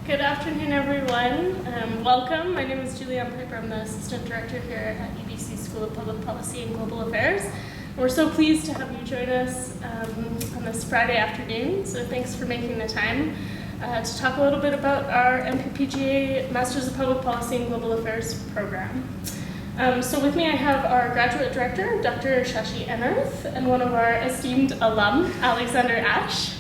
Good afternoon, everyone. Welcome. My name is Julianne Piper. I'm the Assistant Director here at UBC School of Public Policy and Global Affairs. We're so pleased to have you join us on this Friday afternoon, so thanks for making the time to talk a little bit about our MPPGA Masters of Public Policy and Global Affairs program. So with me I have our Graduate Director, Dr. Shashi Enerth, and one of our esteemed alum, Alexander Ash.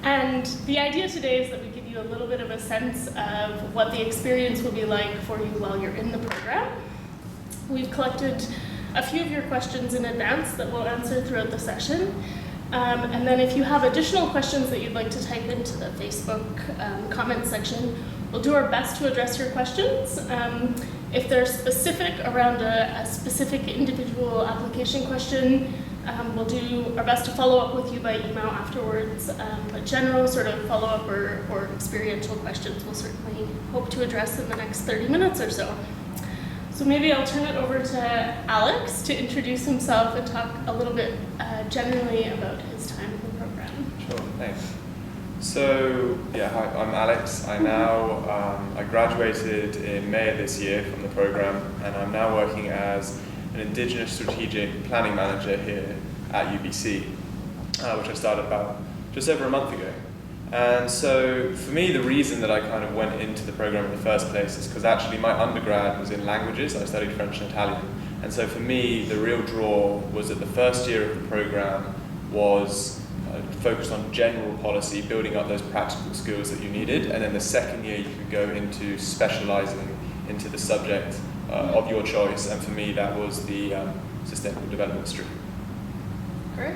And the idea today is that we give you a little bit of a sense of what the experience will be like for you while you're in the program. We've collected a few of your questions in advance that we'll answer throughout the session. And then if you have additional questions that you'd like to type into the Facebook comment section, we'll do our best to address your questions. If they're specific around a specific individual application question, we'll do our best to follow up with you by email afterwards, but general sort of follow-up or experiential questions we'll certainly hope to address in the next 30 minutes or so. So maybe I'll turn it over to Alex to introduce himself and talk a little bit generally about his time in the program. Sure, thanks. So, yeah, hi, I'm Alex. I graduated in May of this year from the program, and I'm now working as an Indigenous Strategic Planning Manager here at UBC, which I started about just over a month ago. And so for me, the reason that I kind of went into the program in the first place is because actually my undergrad was in languages. I studied French and Italian. And so for me, the real draw was that the first year of the program was focused on general policy, building up those practical skills that you needed. And then the second year, you could go into specializing into the subject of your choice, and for me that was the sustainable development stream. Great.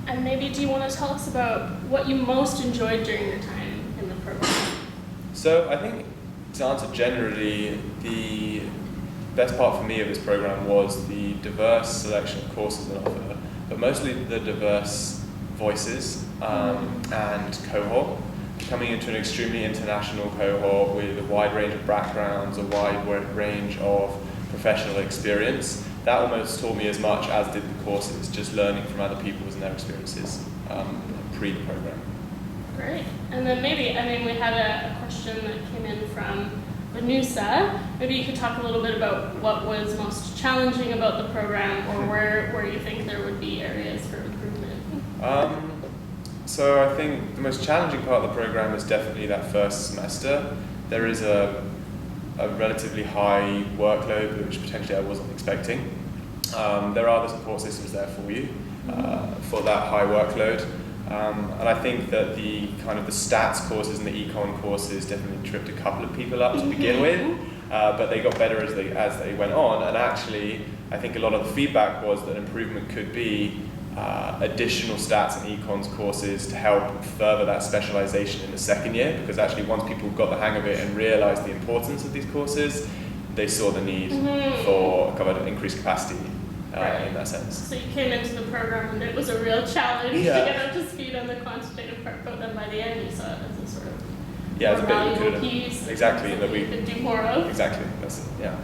And maybe do you want to tell us about what you most enjoyed during your time in the program? So I think to answer generally, the best part for me of this program was the diverse selection of courses on offer, but mostly the diverse voices and cohort. Coming into an extremely international cohort with a wide range of backgrounds, a wide range of professional experience, that almost taught me as much as did the courses, just learning from other people and their experiences pre the program. Great. And then maybe, we had a question that came in from Vanusa. Maybe you could talk a little bit about what was most challenging about the program, or where you think there would be areas for improvement. So I think the most challenging part of the program is definitely that first semester. There is a relatively high workload, which potentially I wasn't expecting. There are the support systems there for you for that high workload. And I think that the stats courses and the econ courses definitely tripped a couple of people up to begin with, but they got better as they went on. And actually, I think a lot of the feedback was that improvement could be additional stats and econs courses to help further that specialization in the second year, because actually once people got the hang of it and realized the importance of these courses, they saw the need for increased capacity in that sense. So you came into the program and it was a real challenge to get up to speed on the quantitative part, but then by the end you saw it as a sort of more valuable piece. Exactly. That we could do more of. Exactly. That's it. Yeah.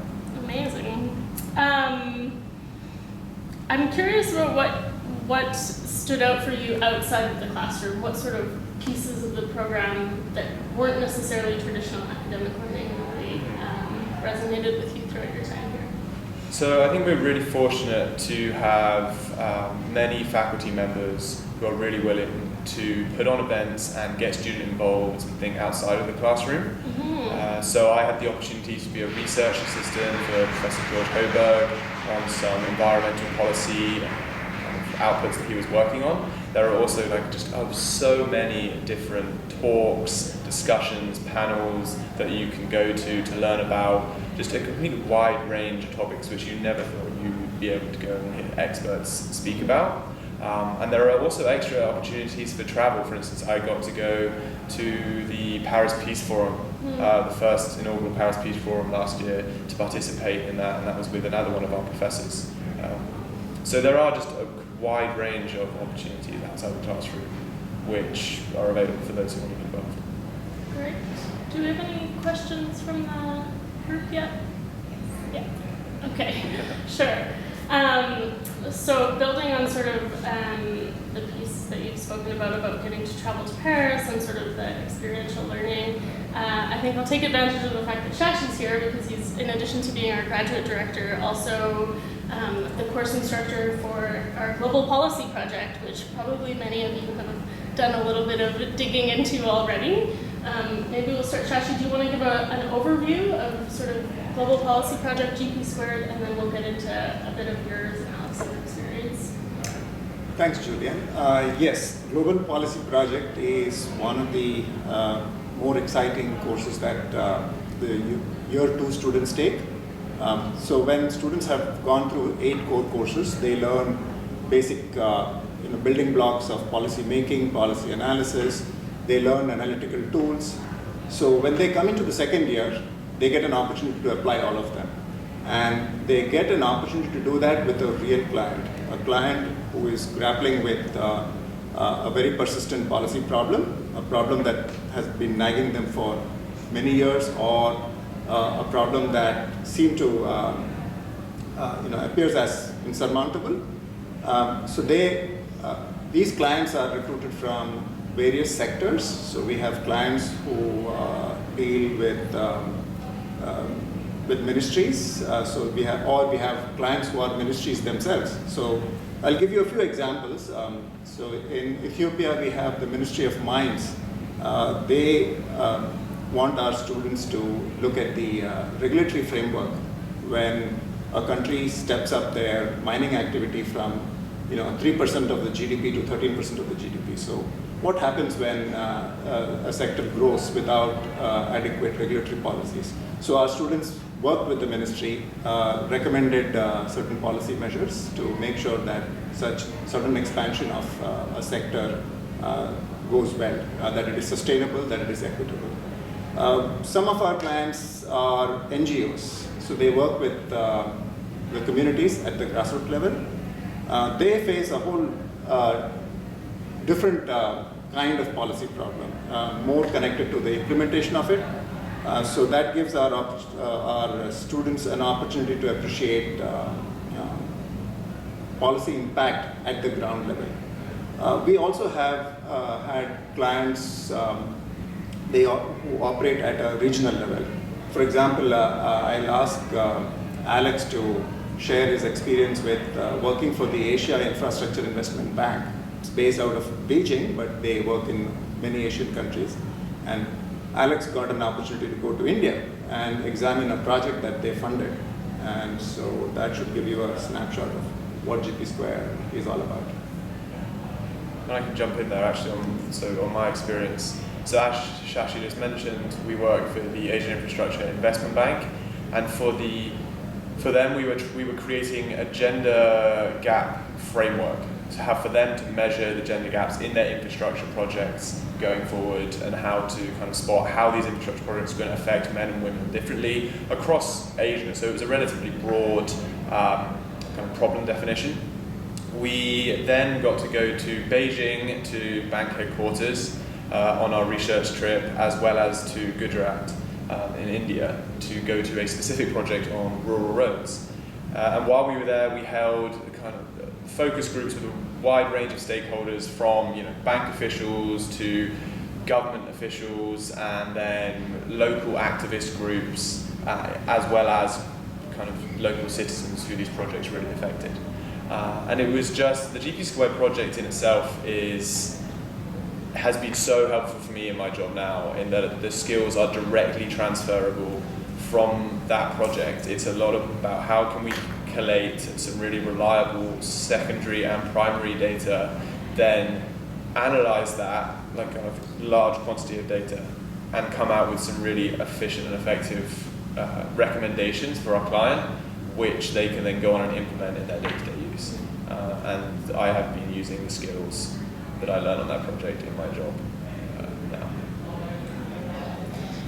Amazing. I'm curious about what stood out for you outside of the classroom. What sort of pieces of the program that weren't necessarily traditional academic learning really resonated with you throughout your time here? So I think we're really fortunate to have many faculty members who are really willing to put on events and get student involved and think outside of the classroom. So I had the opportunity to be a research assistant for Professor George Hoberg on some environmental policy outputs that he was working on. There are also so many different talks, discussions, panels that you can go to learn about just a complete wide range of topics which you never thought you would be able to go and hear experts speak about. And there are also extra opportunities for travel. For instance, I got to go to the Paris Peace Forum, the first inaugural Paris Peace Forum last year, to participate in that, and that was with another one of our professors. So there are just a wide range of opportunities outside the classroom which are available for those who want to be involved. Great. Do we have any questions from the group yet? Yes. Yeah. Okay. Sure. So building on sort of the piece that you've spoken about getting to travel to Paris and sort of the experiential learning. I think I'll take advantage of the fact that Shashi's here because he's, in addition to being our graduate director, also the course instructor for our global policy project, which probably many of you have done a little bit of digging into already. Maybe we'll start, Shashi, do you want to give an overview of sort of global policy project, GP Squared, and then we'll get into a bit of yours and Alex's experience. Thanks, Julian. Yes, Global Policy Project is one of the more exciting courses that the year 2 students take. So when students have gone through 8 core courses, they learn basic building blocks of policy making, policy analysis. They learn analytical tools. So when they come into the second year, they get an opportunity to apply all of them. And they get an opportunity to do that with a real client, a client who is grappling with a very persistent policy problem, a problem that has been nagging them for many years, or a problem that seemed to appears as insurmountable. So these clients are recruited from various sectors. So we have clients who deal with ministries. So we have clients who are ministries themselves. So I'll give you a few examples. So in Ethiopia, we have the Ministry of Mines. They want our students to look at the regulatory framework when a country steps up their mining activity from 3% of the GDP to 13% of the GDP. So what happens when a sector grows without adequate regulatory policies? So our students worked with the ministry, recommended certain policy measures to make sure that such sudden expansion of a sector goes well, that it is sustainable, that it is equitable. Some of our clients are NGOs, so they work with the communities at the grassroots level. They face a whole different kind of policy problem, more connected to the implementation of it. So that gives our students an opportunity to appreciate policy impact at the ground level. We also have had clients who operate at a regional level. For example, I'll ask Alex to share his experience with working for the Asia Infrastructure Investment Bank. It's based out of Beijing, but they work in many Asian countries. And Alex got an opportunity to go to India and examine a project that they funded. And so that should give you a snapshot of what GP Square is all about. And I can jump in there actually on my experience. So as Shashi just mentioned, we work for the Asian Infrastructure Investment Bank, and for them we were creating a gender gap framework for them to measure the gender gaps in their infrastructure projects going forward, and how to kind of spot how these infrastructure projects are going to affect men and women differently across Asia. So it was a relatively broad kind of problem definition. We then got to go to Beijing, to bank headquarters, on our research trip, as well as to Gujarat in India, to go to a specific project on rural roads. And while we were there, we held kind of focus groups with a wide range of stakeholders, from bank officials to government officials, and then local activist groups, as well as kind of local citizens who these projects really affected. And it was just, the GP Squared project in itself has been so helpful for me in my job now, in that the skills are directly transferable from that project. It's a lot about how can we collate some really reliable secondary and primary data, then analyze that, like kind of large quantity of data, and come out with some really efficient and effective recommendations for our client, which they can then go on and implement in their day-to-day use. And I have been using the skills that I learned on that project in my job now.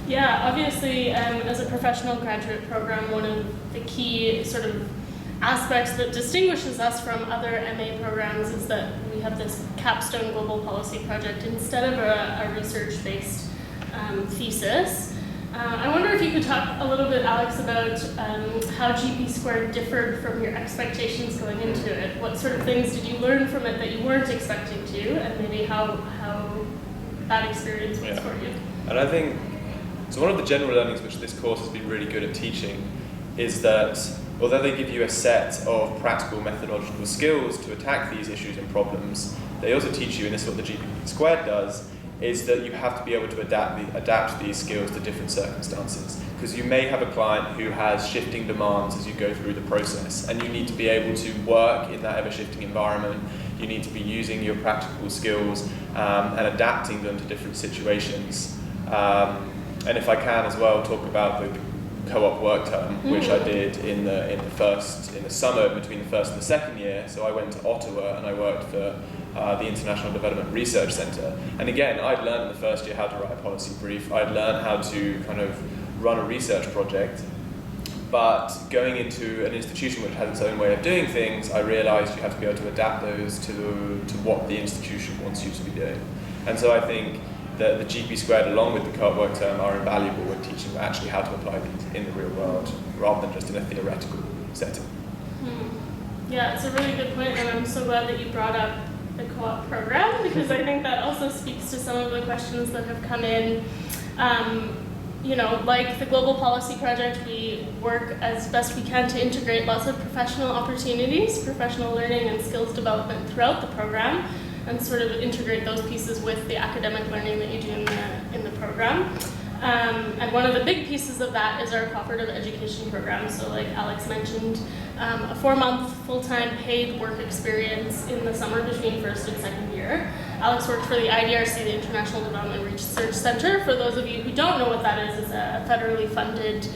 Yeah, obviously, as a professional graduate program, one of the key sort of aspects that distinguishes us from other MA programs is that we have this capstone global policy project instead of a research-based thesis. I wonder if you could talk a little bit, Alex, about how GP Squared differed from your expectations going into it. What sort of things did you learn from it that you weren't expecting to, and maybe how that experience was for you? And I think, so one of the general learnings which this course has been really good at teaching is that although they give you a set of practical methodological skills to attack these issues and problems, they also teach you, and this is what the GP Squared does, is that you have to be able to adapt these skills to different circumstances. Because you may have a client who has shifting demands as you go through the process, and you need to be able to work in that ever-shifting environment. You need to be using your practical skills and adapting them to different situations. And if I can as well talk about the co-op work term, which I did in the summer between the first and the second year. So I went to Ottawa and I worked for the International Development Research Centre. And again, I'd learned in the first year how to write a policy brief. I'd learned how to kind of run a research project. But going into an institution which has its own way of doing things, I realised you have to be able to adapt those to what the institution wants you to be doing. And so I think that the GP Squared, along with the co-op work term, are invaluable in teaching actually how to apply these in the real world, rather than just in a theoretical setting. Yeah, it's a really good point, and I'm so glad that you brought up the co-op program, because I think that also speaks to some of the questions that have come in. Like the Global Policy Project, we work as best we can to integrate lots of professional opportunities, professional learning and skills development throughout the program, and sort of integrate those pieces with the academic learning that you do in the program. And one of the big pieces of that is our cooperative education program. So like Alex mentioned, a 4-month full-time paid work experience in the summer between first and second year. Alex worked for the IDRC, the International Development Research Center. For those of you who don't know what that is, it's a federally funded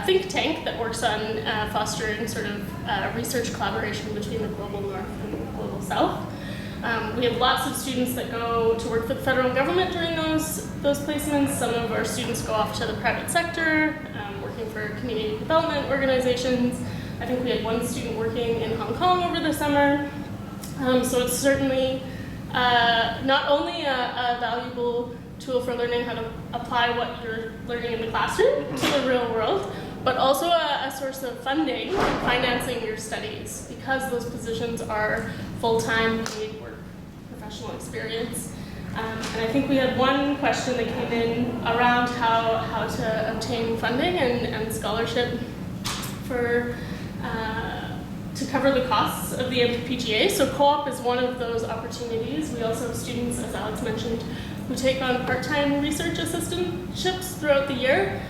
think tank that works on fostering sort of research collaboration between the global north and the global south. We have lots of students that go to work for the federal government during those placements. Some of our students go off to the private sector, working for community development organizations. I think we had one student working in Hong Kong over the summer. So it's certainly not only a valuable tool for learning how to apply what you're learning in the classroom to the real world, but also a source of funding and financing your studies, because those positions are full-time paid work professional experience. And I think we had one question that came in around how to obtain funding and scholarship to cover the costs of the MPPGA. So co-op is one of those opportunities. We also have students, as Alex mentioned, who take on part-time research assistantships throughout the year.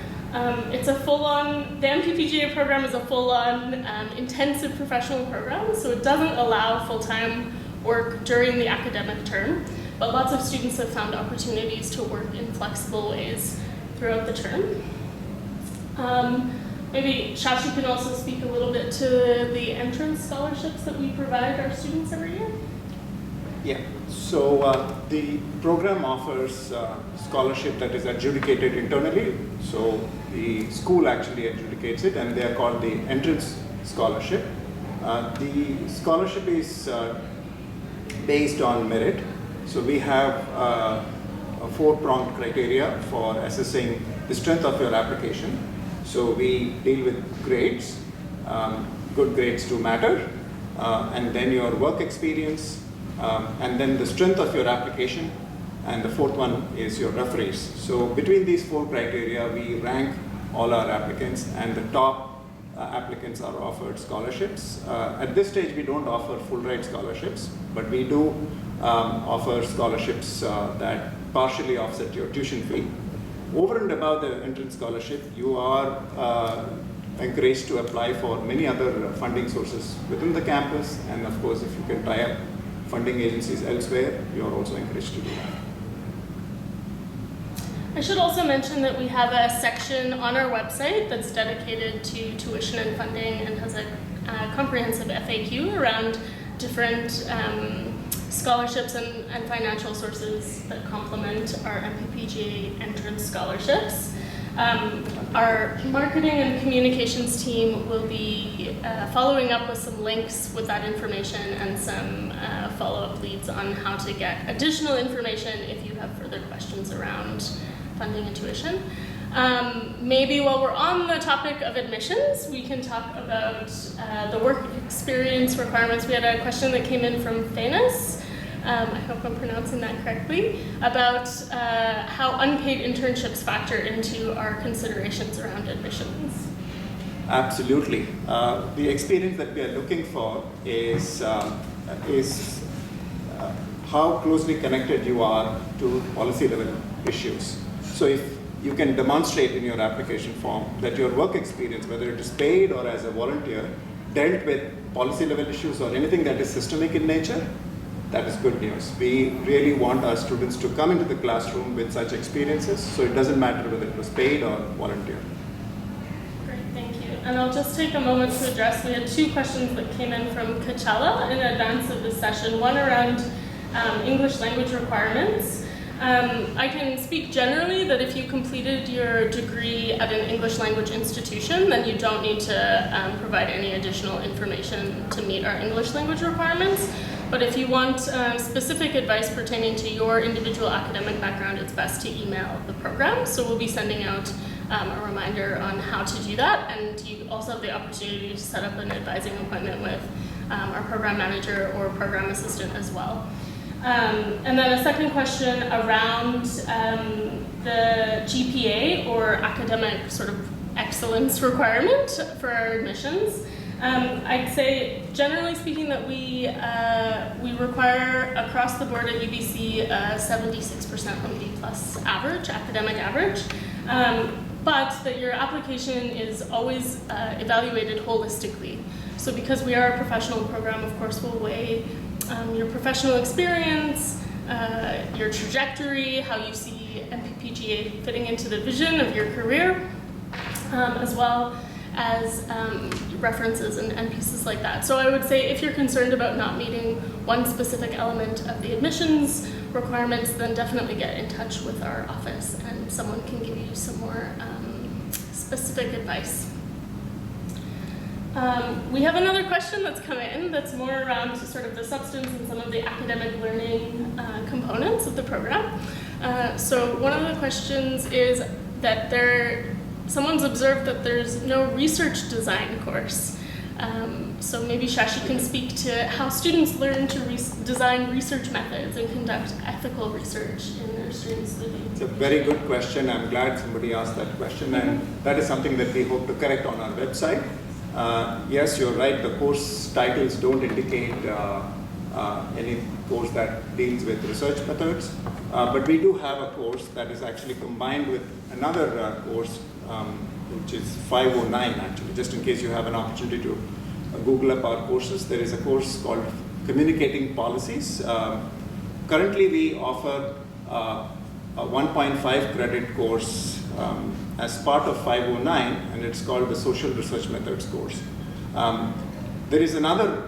It's a full-on, the MPPGA program is a full-on intensive professional program, so it doesn't allow full-time work during the academic term, but lots of students have found opportunities to work in flexible ways throughout the term. Maybe Shashi can also speak a little bit to the entrance scholarships that we provide our students every year. Yeah, so the program offers scholarship that is adjudicated internally. So the school actually adjudicates it, and they are called the entrance scholarship. The scholarship is based on merit. So we have a 4-pronged criteria for assessing the strength of your application. So we deal with grades. Good grades do matter, and then your work experience, and then the strength of your application, and the 4th one is your referees. So between these 4 criteria, we rank all our applicants, and the top applicants are offered scholarships. At this stage, we don't offer full ride scholarships, but we do offer scholarships that partially offset your tuition fee. Over and above the entrance scholarship, you are encouraged to apply for many other funding sources within the campus, and of course, if you can tie up funding agencies elsewhere, you are also encouraged to do that. I should also mention that we have a section on our website that's dedicated to tuition and funding, and has a comprehensive FAQ around different scholarships and financial sources that complement our MPPGA entrance scholarships. Our marketing and communications team will be following up with some links with that information and some follow-up leads on how to get additional information if you have further questions around funding and tuition. Maybe while we're on the topic of admissions, we can talk about the work experience requirements. We had a question that came in from Thanos, I hope I'm pronouncing that correctly, about how unpaid internships factor into our considerations around admissions. Absolutely. The experience that we are looking for is how closely connected you are to policy level issues. So if you can demonstrate in your application form that your work experience, whether it is paid or as a volunteer, dealt with policy level issues or anything that is systemic in nature, that is good news. We really want our students to come into the classroom with such experiences, so it doesn't matter whether it was paid or volunteer. Great, thank you. And I'll just take a moment to address, we had two questions that came in from Kachala in advance of this session, one around English language requirements. I can speak generally that if you completed your degree at an English language institution, then you don't need to provide any additional information to meet our English language requirements. But if you want specific advice pertaining to your individual academic background, it's best to email the program. So we'll be sending out a reminder on how to do that. And you also have the opportunity to set up an advising appointment with our program manager or program assistant as well. And then a second question around the GPA or academic sort of excellence requirement for our admissions. I'd say, generally speaking, that we require across the board at UBC 76% on B+ average, academic average, but that your application is always evaluated holistically. So because we are a professional program, of course, we'll weigh your professional experience, your trajectory, how you see MPPGA fitting into the vision of your career, as well as references and pieces like that. So I would say if you're concerned about not meeting one specific element of the admissions requirements, then definitely get in touch with our office and someone can give you some more specific advice. We have another question that's come in that's more around sort of the substance and some of the academic learning components of the program. So one of the questions is that someone's observed that there's no research design course. So maybe Shashi can speak to how students learn to design research methods and conduct ethical research in their students' living. It's a very good question. I'm glad somebody asked that question, and that is something that we hope to correct on our website. Yes, you're right, the course titles don't indicate any course that deals with research methods, but we do have a course that is actually combined with another course, which is 509 actually, just in case you have an opportunity to Google up our courses. There is a course called Communicating Policies. Currently we offer a 1.5 credit course as part of 509, and it's called the Social Research Methods course. There is another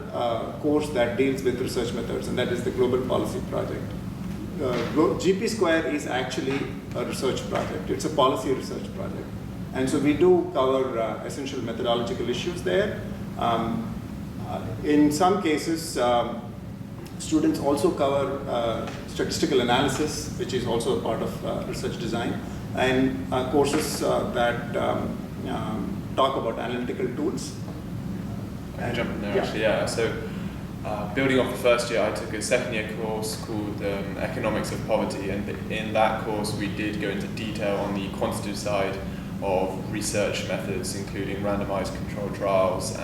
course that deals with research methods, and that is the Global Policy Project. GP Square is actually a research project. It's a policy research project. And so we do cover essential methodological issues there. In some cases, students also cover statistical analysis, which is also a part of research design, and courses that talk about analytical tools. I can jump in there actually, yeah. So building off the first year, I took a second year course called Economics of Poverty, and in that course we did go into detail on the quantitative side of research methods, including randomized controlled trials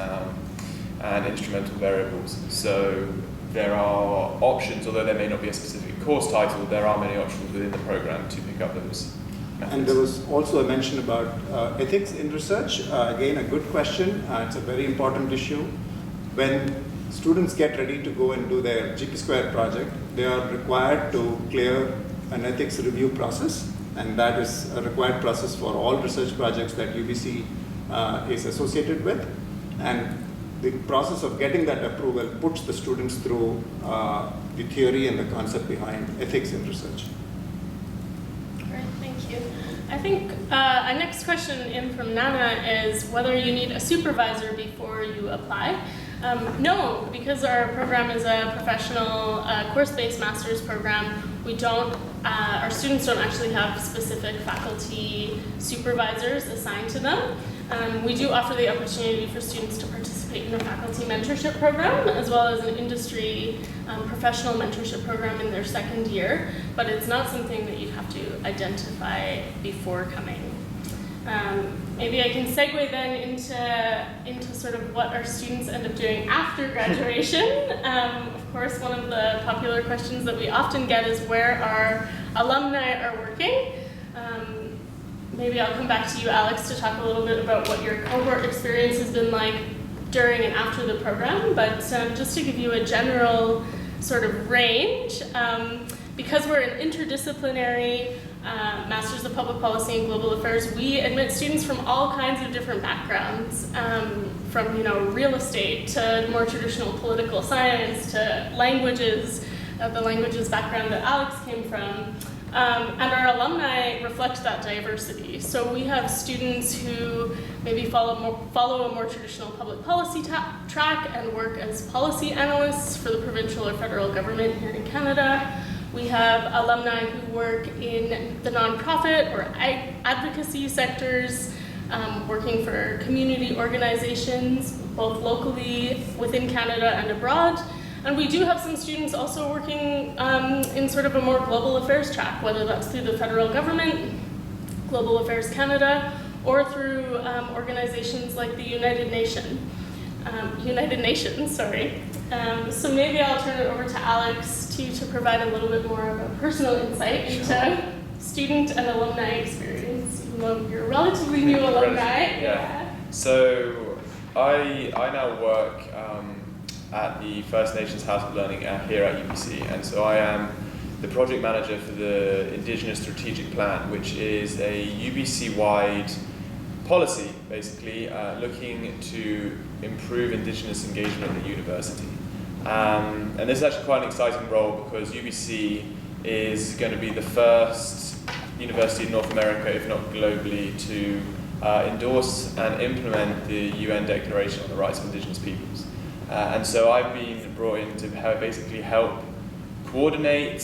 and instrumental variables. So there are options, although there may not be a specific course title, there are many options within the program to pick up those methods. And there was also a mention about ethics in research. Again, a good question. It's a very important issue. When students get ready to go and do their GP Square project, they are required to clear an ethics review process, and that is a required process for all research projects that UBC is associated with. And the process of getting that approval puts the students through the theory and the concept behind ethics in research. Great, thank you. I think our next question in from Nana is whether you need a supervisor before you apply. No, because our program is a professional course-based master's program, we don't our students don't actually have specific faculty supervisors assigned to them. We do offer the opportunity for students to participate in a faculty mentorship program, as well as an industry professional mentorship program in their second year, but it's not something that you'd have to identify before coming. Maybe I can segue then into sort of what our students end up doing after graduation. Of course, one of the popular questions that we often get is where our alumni are working. Maybe I'll come back to you, Alex, to talk a little bit about what your cohort experience has been like during and after the program, but just to give you a general sort of range, because we're an interdisciplinary Masters of Public Policy and Global Affairs, we admit students from all kinds of different backgrounds, from real estate to more traditional political science to languages, the languages background that Alex came from. And our alumni reflect that diversity. So we have students who maybe follow a more traditional public policy track and work as policy analysts for the provincial or federal government here in Canada. We have alumni who work in the nonprofit or advocacy sectors, working for community organizations, both locally within Canada and abroad. And we do have some students also working in sort of a more global affairs track, whether that's through the federal government, Global Affairs Canada, or through organizations like the United Nations. So maybe I'll turn it over to Alex to provide a little bit more of a personal insight into student and alumni experience, even though you're a relatively new alumni. Yeah. So I now work at the First Nations House of Learning here at UBC, and so I am the project manager for the Indigenous Strategic Plan, which is a UBC-wide policy, basically, looking to improve Indigenous engagement at the university. And this is actually quite an exciting role because UBC is going to be the first university in North America, if not globally, to endorse and implement the UN Declaration on the Rights of Indigenous Peoples. And so I've been brought in to basically help coordinate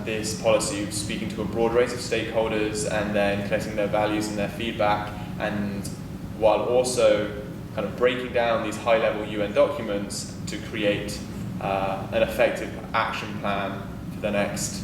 this policy, speaking to a broad range of stakeholders and then collecting their values and their feedback, and while also kind of breaking down these high-level UN documents to create an effective action plan for the next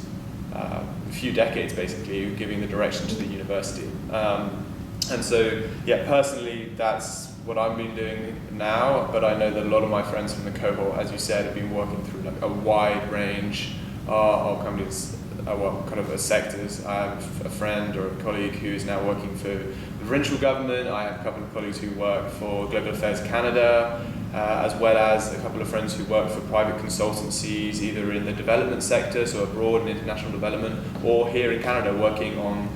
few decades, basically, giving the direction to the university. And so, yeah, personally, that's what I've been doing now, but I know that a lot of my friends from the cohort, as you said, have been working through like a wide range of companies, kind of sectors. I have a friend or a colleague who is now working for the provincial government. I have a couple of colleagues who work for Global Affairs Canada, as well as a couple of friends who work for private consultancies, either in the development sector, so abroad and international development, or here in Canada working on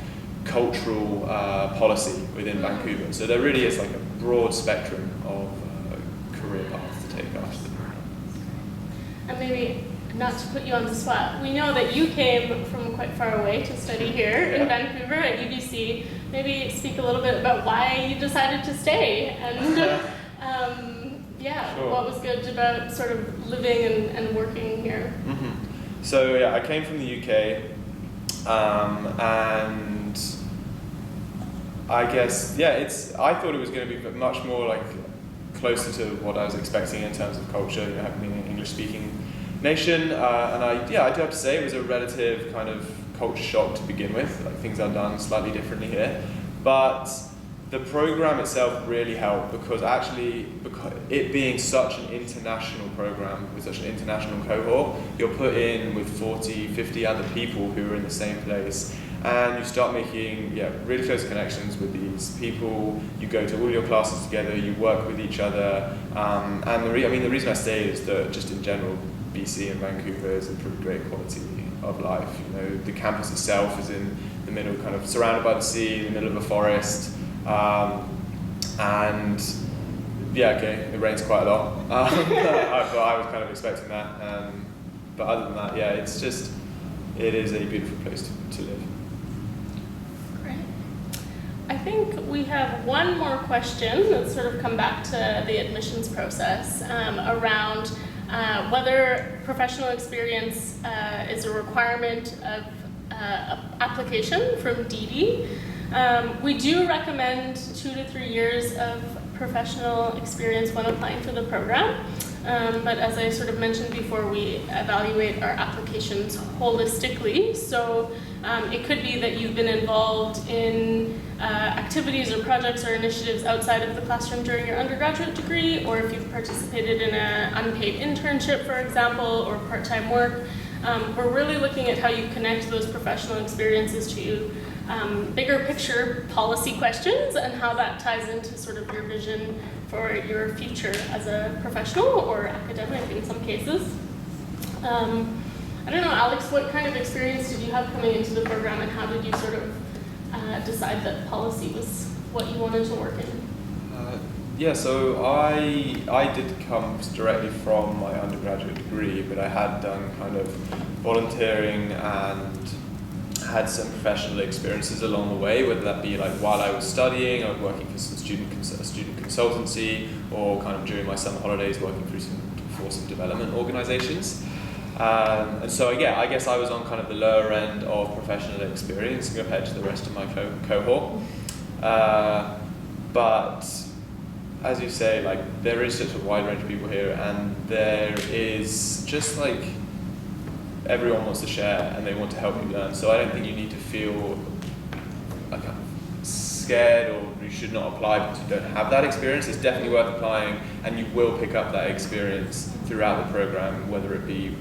cultural policy within Vancouver. So there really is like a broad spectrum of career paths to take after. And maybe, not to put you on the spot, we know that you came from quite far away to study here in Vancouver at UBC. Maybe speak a little bit about why you decided to stay and Sure. What was good about sort of living and working here. Mm-hmm. So yeah, I came from the UK, and I guess I thought it was going to be much more like closer to what I was expecting in terms of culture, having been an English-speaking nation, and I do have to say it was a relative kind of culture shock to begin with. Like things are done slightly differently here, but the program itself really helped because it being such an international program with such an international cohort, you're put in with 40, 50 other people who are in the same place, and you start making really close connections with these people. You go to all your classes together, you work with each other, and the reason I stayed is that just in general, BC and Vancouver is a pretty great quality of life. The campus itself is in the middle, kind of surrounded by the sea, in the middle of a forest. And it rains quite a lot. I was kind of expecting that. But other than that, it is a beautiful place to live. Great. I think we have one more question that's sort of come back to the admissions process around whether professional experience is a requirement of application from Dee. We do recommend 2 to 3 years of professional experience when applying for the program. But as I sort of mentioned before, we evaluate our applications holistically. So it could be that you've been involved in activities or projects or initiatives outside of the classroom during your undergraduate degree, or if you've participated in an unpaid internship, for example, or part-time work. We're really looking at how you connect those professional experiences to bigger picture policy questions and how that ties into sort of your vision for your future as a professional or academic in some cases. I don't know, Alex, what kind of experience did you have coming into the program, and how did you sort of decide that policy was what you wanted to work in? Yeah, so I did come directly from my undergraduate degree, but I had done kind of volunteering and had some professional experiences along the way, whether that be like while I was studying, I was working for some student consultancy, or kind of during my summer holidays working for some development organizations. And so yeah, I guess I was on kind of the lower end of professional experience compared to the rest of my cohort. But as you say, like there is such a wide range of people here, and there is just like everyone wants to share and they want to help you learn. So I don't think you need to feel like scared or you should not apply because you don't have that experience. It's definitely worth applying, and you will pick up that experience throughout the program, whether it be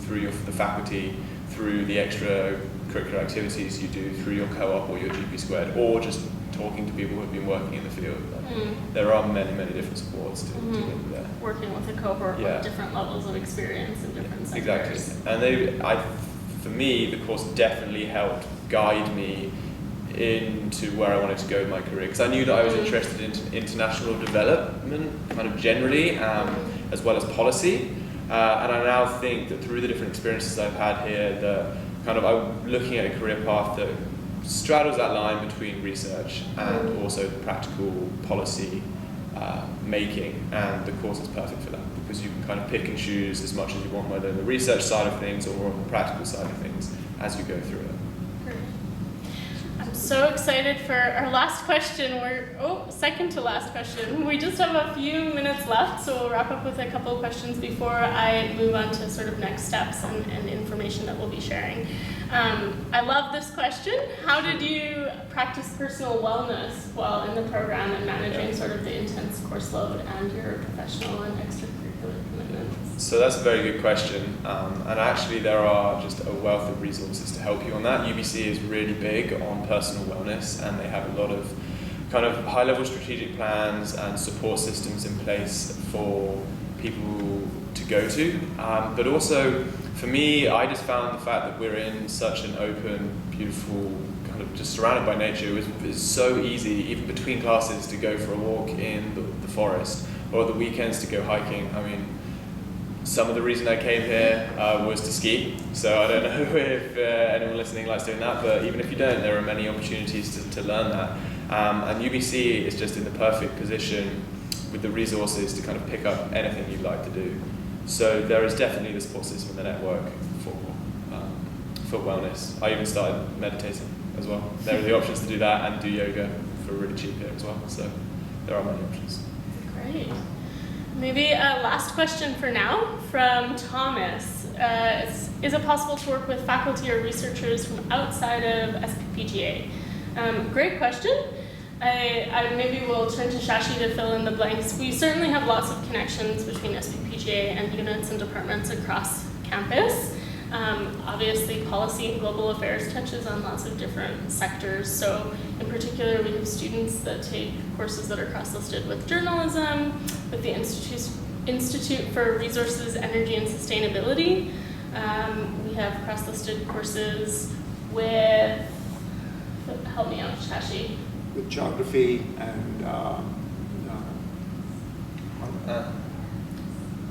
through the faculty, through the extracurricular activities you do, through your co-op or your GP squared, or just talking to people who have been working in the field. There are many, many different supports to do there. Working with a cohort with different levels of experience in different sectors. Exactly. And for me, the course definitely helped guide me into where I wanted to go in my career, because I knew that I was interested in international development kind of generally, as well as policy. And I now think that through the different experiences I've had here, that kind of I'm looking at a career path that straddles that line between research and also practical policy making, and the course is perfect for that, because you can kind of pick and choose as much as you want, whether on the research side of things or on the practical side of things as you go through it. I'm so excited for our last question. Second to last question. We just have a few minutes left, so we'll wrap up with a couple of questions before I move on to sort of next steps and information that we'll be sharing. I love this question. How did you practice personal wellness while in the program and managing sort of the intense course load and your professional and extracurricular commitments? So that's a very good question, and actually there are just a wealth of resources to help you on that. UBC is really big on personal wellness, and they have a lot of kind of high-level strategic plans and support systems in place for people to go to. But also, for me, I just found the fact that we're in such an open, beautiful, kind of just surrounded by nature, it was so easy, even between classes, to go for a walk in the forest, or at the weekends to go hiking. I mean, some of the reason I came here was to ski, so I don't know if anyone listening likes doing that, but even if you don't, there are many opportunities to learn that. And UBC is just in the perfect position with the resources to kind of pick up anything you'd like to do. So there is definitely the support system and the network for wellness. I even started meditating as well. There are the options to do that and do yoga for really cheap here as well, so there are many options. Great. Maybe a last question for now from Thomas. Is it possible to work with faculty or researchers from outside of SPPGA? Great question. I maybe will turn to Shashi to fill in the blanks. We certainly have lots of connections between SPPGA and units and departments across campus. Obviously, policy and global affairs touches on lots of different sectors. So in particular, we have students that take courses that are cross-listed with journalism, with the Institute for Resources, Energy, and Sustainability. We have cross-listed courses with, help me out, Shashi. With geography and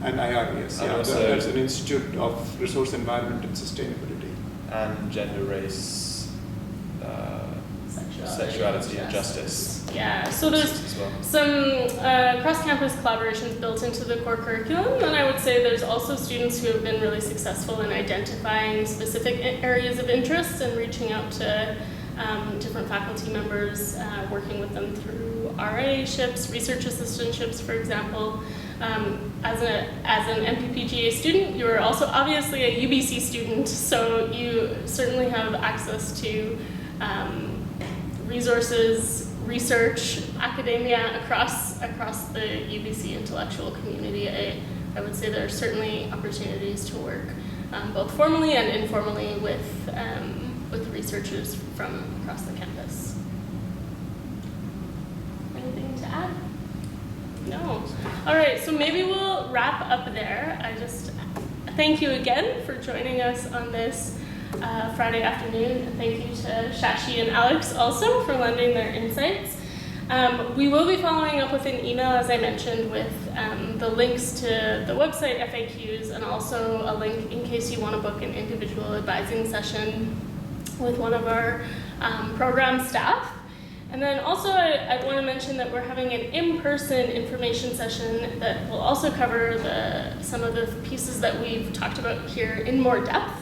IRES. And also that's an Institute of Resource Environment and Sustainability. And gender, race, sexuality and justice. Yeah, so there's as well. some cross-campus collaborations built into the core curriculum, and I would say there's also students who have been really successful in identifying specific areas of interest and reaching out to different faculty members, working with them through RA-ships, research assistantships, for example. As an MPPGA student, you're also obviously a UBC student, so you certainly have access to resources, research, academia across the UBC intellectual community. I would say there are certainly opportunities to work both formally and informally with researchers from across the campus. Anything to add? No. All right, so maybe we'll wrap up there. I just thank you again for joining us on this Friday afternoon. And thank you to Shashi and Alex also for lending their insights. We will be following up with an email, as I mentioned, with the links to the website FAQs and also a link in case you want to book an individual advising session with one of our program staff. And then also I want to mention that we're having an in-person information session that will also cover some of the pieces that we've talked about here in more depth,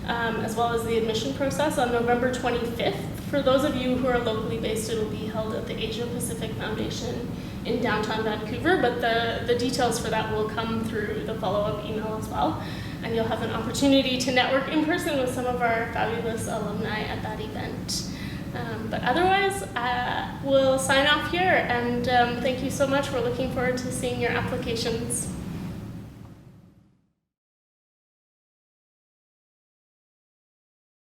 as well as the admission process on November 25th. For those of you who are locally based, it will be held at the Asia Pacific Foundation in downtown Vancouver, but the details for that will come through the follow-up email as well. And you'll have an opportunity to network in person with some of our fabulous alumni at that event. But otherwise, we'll sign off here, and thank you so much. We're looking forward to seeing your applications.